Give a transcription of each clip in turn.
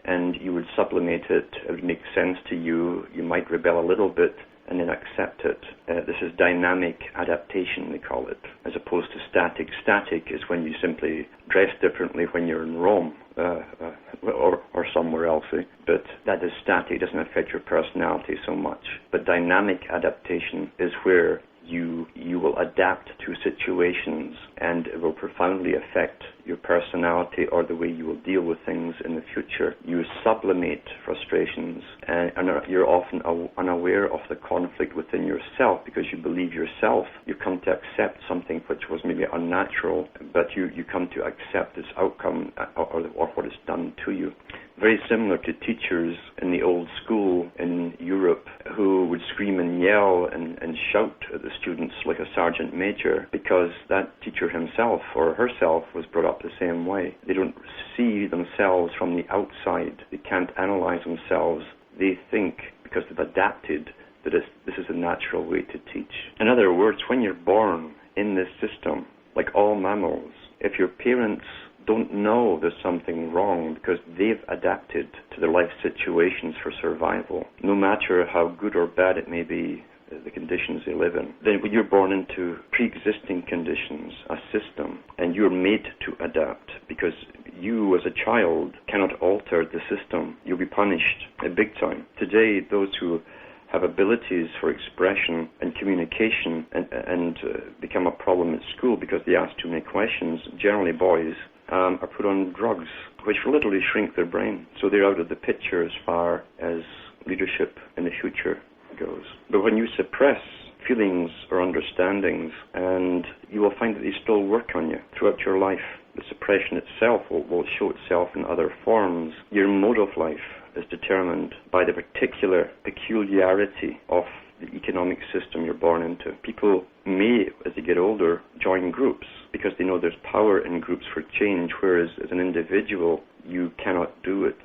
and you would sublimate it. It would make sense to you. You might rebel a little bit and then accept it. This is dynamic adaptation, they call it, as opposed to static. Static is when you simply dress differently when you're in Rome or somewhere else. But that is static. It doesn't affect your personality so much. But dynamic adaptation is where you will adapt to situations, and it will profoundly affect your personality or the way you will deal with things in the future. You sublimate frustrations, and you're often unaware of the conflict within yourself because you believe yourself. You come to accept something which was maybe unnatural, but you come to accept this outcome or what is done to you. Very similar to teachers in the old school in Europe who would scream and yell and shout at the students like a sergeant major because that teacher himself or herself was brought up the same way. They don't see themselves from the outside. They can't analyze themselves. They think, because they've adapted, that this is a natural way to teach. In other words, when you're born in this system, like all mammals, if your parents don't know there's something wrong because they've adapted to their life situations for survival, no matter how good or bad it may be, the conditions they live in. Then when you're born into pre-existing conditions, a system, and you're made to adapt because you as a child cannot alter the system, you'll be punished big time. Today, those who have abilities for expression and communication and become a problem at school because they ask too many questions, generally boys, are put on drugs, which literally shrink their brain. So they're out of the picture as far as leadership in the future goes. But when you suppress feelings or understandings, and you will find that they still work on you throughout your life. The suppression itself will show itself in other forms. Your mode of life is determined by the particular peculiarity of the economic system you're born into. People may, as they get older, join groups because they know there's power in groups for change, whereas as an individual, you cannot do it.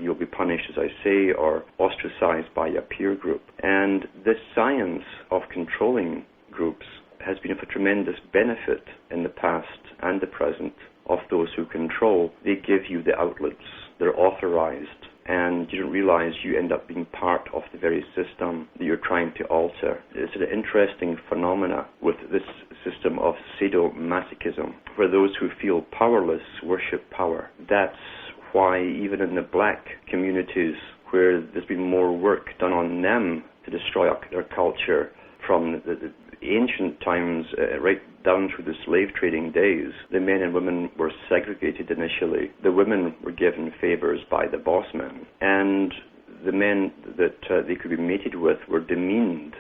You'll be punished, as I say, or ostracized by a peer group. And this science of controlling groups has been of a tremendous benefit in the past and the present of those who control. They give you the outlets. They're authorized. And you don't realize you end up being part of the very system that you're trying to alter. It's an interesting phenomena with this system of sadomasochism, where those who feel powerless worship power. That's why even in the black communities, where there's been more work done on them to destroy their culture from the ancient times right down through the slave trading days, the men and women were segregated initially. The women were given favors by the boss men, and the men that they could be mated with were demeaned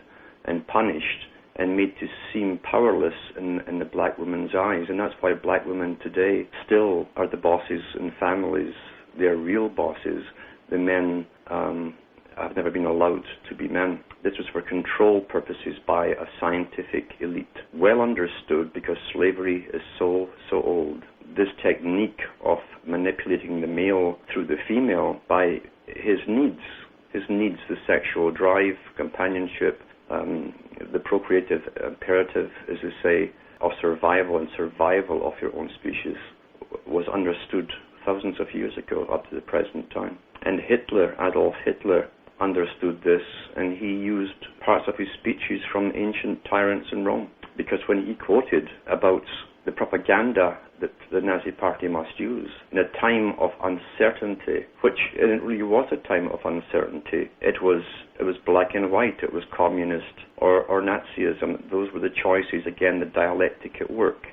and punished and made to seem powerless in the black woman's eyes. And that's why black women today still are the bosses in families. They're real bosses. The men have never been allowed to be men. This was for control purposes by a scientific elite. Well understood because slavery is so old. This technique of manipulating the male through the female by his needs, the sexual drive, companionship, the procreative imperative, as they say, of survival and survival of your own species, was understood thousands of years ago up to the present time. And Adolf Hitler, understood this, and he used parts of his speeches from ancient tyrants in Rome, because when he quoted about the propaganda that the Nazi Party must use in a time of uncertainty, which it really was a time of uncertainty. It was black and white. It was communist or Nazism. Those were the choices, again, the dialectic at work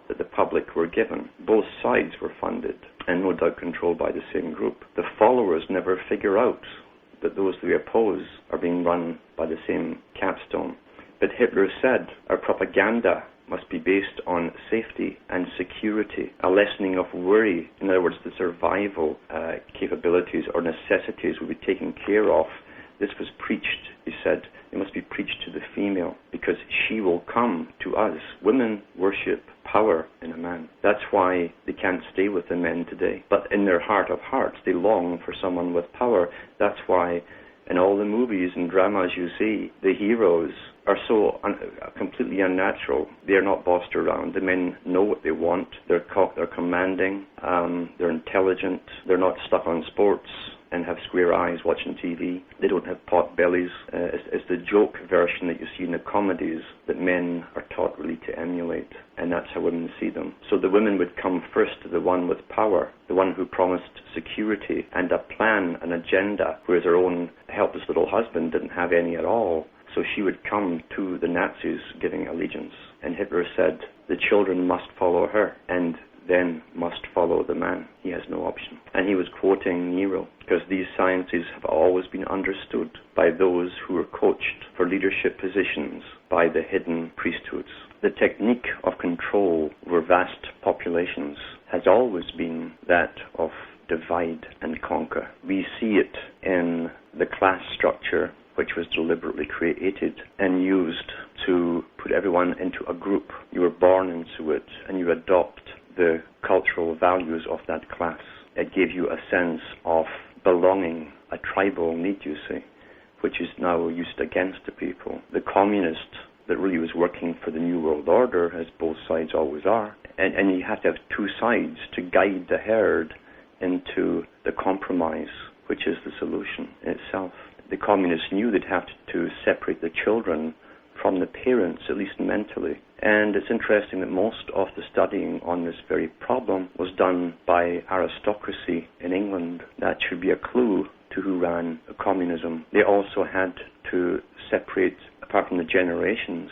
that the public were given. Both sides were funded and no doubt controlled by the same group. The followers never figure out that those they oppose are being run by the same capstone. But Hitler said our propaganda must be based on safety and security, a lessening of worry. In other words, the survival capabilities or necessities will be taken care of. This was preached, he said, it must be preached to the female because she will come to us. Women worship power in a man. That's why they can't stay with the men today. But in their heart of hearts, they long for someone with power. That's why In all the movies and dramas you see, the heroes are so completely unnatural. They're not bossed around. The men know what they want. They're commanding. They're intelligent. They're not stuck on sports and have square eyes watching TV. They don't have pot bellies. It's the joke version that you see in the comedies that men are taught really to emulate, and that's how women see them. So the women would come first to the one with power, the one who promised security and a plan, an agenda, whereas her own helpless little husband didn't have any at all. So she would come to the Nazis giving allegiance. And Hitler said, the children must follow her, and then must follow the man. He has no option. And he was quoting Nero, because these sciences have always been understood by those who were coached for leadership positions by the hidden priesthoods. The technique of control over vast populations has always been that of divide and conquer. We see it in the class structure, which was deliberately created and used to put everyone into a group. You were born into it, and you adopt the cultural values of that class. It gave you a sense of belonging, a tribal need, you see, which is now used against the people. The communist that really was working for the New World Order, as both sides always are, and you have to have two sides to guide the herd into the compromise, which is the solution in itself. The communists knew they'd have to separate the children from the parents, at least mentally. And it's interesting that most of the studying on this very problem was done by aristocracy in England. That should be a clue to who ran communism. They also had to separate, apart from the generations,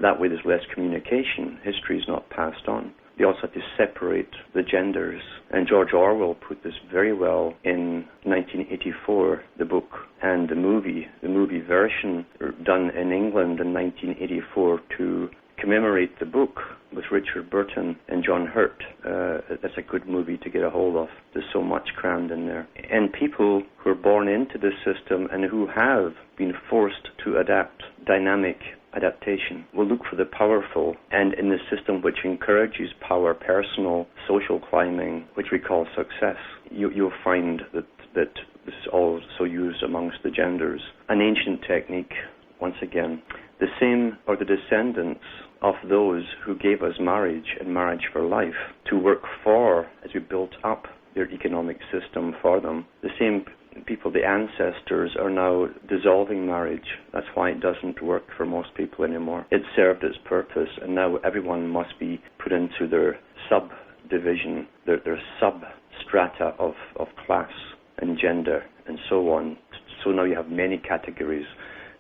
that way there's less communication. History is not passed on. They also had to separate the genders. And George Orwell put this very well in 1984, the book, and the movie version done in England in 1984 to commemorate the book with Richard Burton and John Hurt. That's a good movie to get a hold of. There's so much crammed in there. And people who are born into this system and who have been forced to adapt, dynamic adaptation, will look for the powerful, and in the system which encourages power, personal, social climbing, which we call success, you'll find that this is also used amongst the genders. An ancient technique, once again. The same are the descendants of those who gave us marriage and marriage for life to work for as we built up their economic system for them. The same people, the ancestors, are now dissolving marriage. That's why it doesn't work for most people anymore. It served its purpose, and now everyone must be put into their subdivision, their substrata of class and gender and so on. So now you have many categories,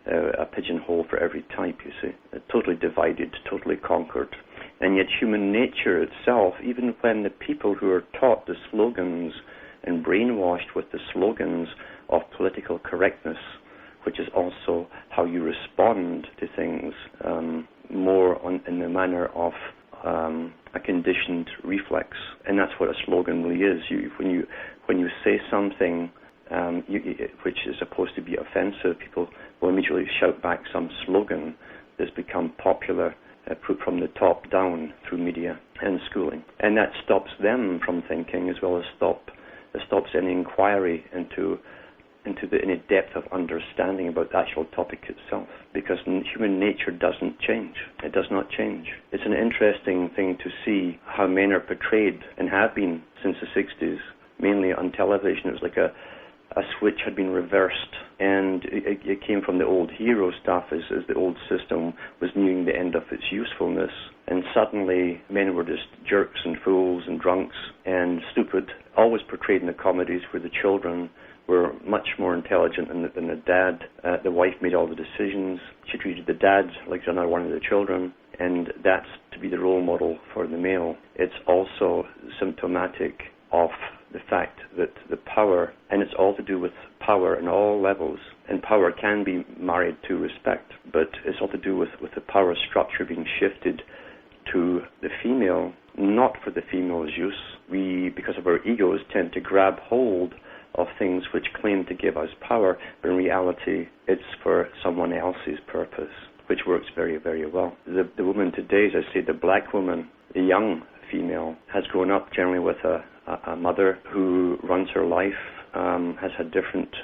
a pigeonhole for every type, you see. Totally divided, totally conquered. And yet human nature itself, even when the people who are taught the slogans and brainwashed with the slogans of political correctness, which is also how you respond to things, more in the manner of a conditioned reflex. And that's what a slogan really is. When you say something which is supposed to be offensive, people will immediately shout back some slogan that's become popular, put from the top down through media and schooling. And that stops them from thinking, as well as stops any inquiry into any depth of understanding about the actual topic itself, because human nature doesn't change. It does not change. It's an interesting thing to see how men are portrayed, and have been since the 60s, mainly on television. It was like a switch had been reversed, and it came from the old hero stuff as the old system was nearing the end of its usefulness, and suddenly men were just jerks and fools and drunks and stupid, always portrayed in the comedies where the children were much more intelligent than the dad. The wife made all the decisions. She treated the dad like another one of the children, and that's to be the role model for the male. It's also symptomatic of the fact that the power, and it's all to do with power in all levels, and power can be married to respect, but it's all to do with the power structure being shifted to the female, not for the female's use. We, because of our egos, tend to grab hold of things which claim to give us power, but in reality it's for someone else's purpose, which works very, very well. The woman today, as I say, the black woman, the young female, has grown up generally with a mother who runs her life has had different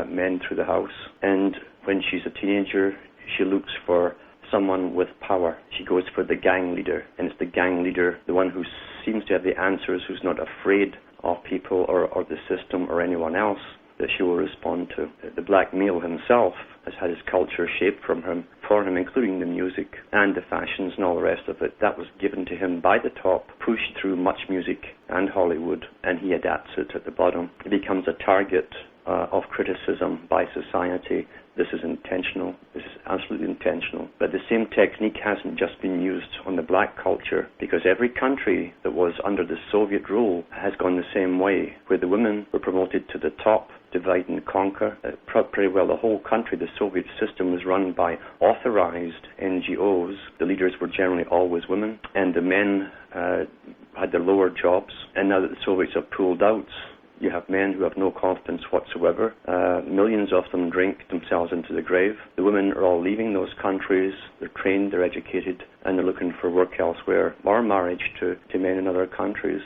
men through the house, and when she's a teenager, she looks for someone with power. She goes for the gang leader, and it's the gang leader, the one who seems to have the answers, who's not afraid of people or the system or anyone else, that she will respond to. The black male himself has had his culture shaped for him, including the music and the fashions and all the rest of it. That was given to him by the top, pushed through much music and Hollywood, and he adapts it at the bottom. He becomes a target of criticism by society. This is intentional. This is absolutely intentional. But the same technique hasn't just been used on the black culture, because every country that was under the Soviet rule has gone the same way, where the women were promoted to the top, divide and conquer. Pretty well the whole country, the Soviet system, was run by authorized NGOs. The leaders were generally always women, and the men had the lower jobs. And now that the Soviets have pulled out, you have men who have no confidence whatsoever. Millions of them drink themselves into the grave. The women are all leaving those countries. They're trained, they're educated, and they're looking for work elsewhere or marriage to men in other countries.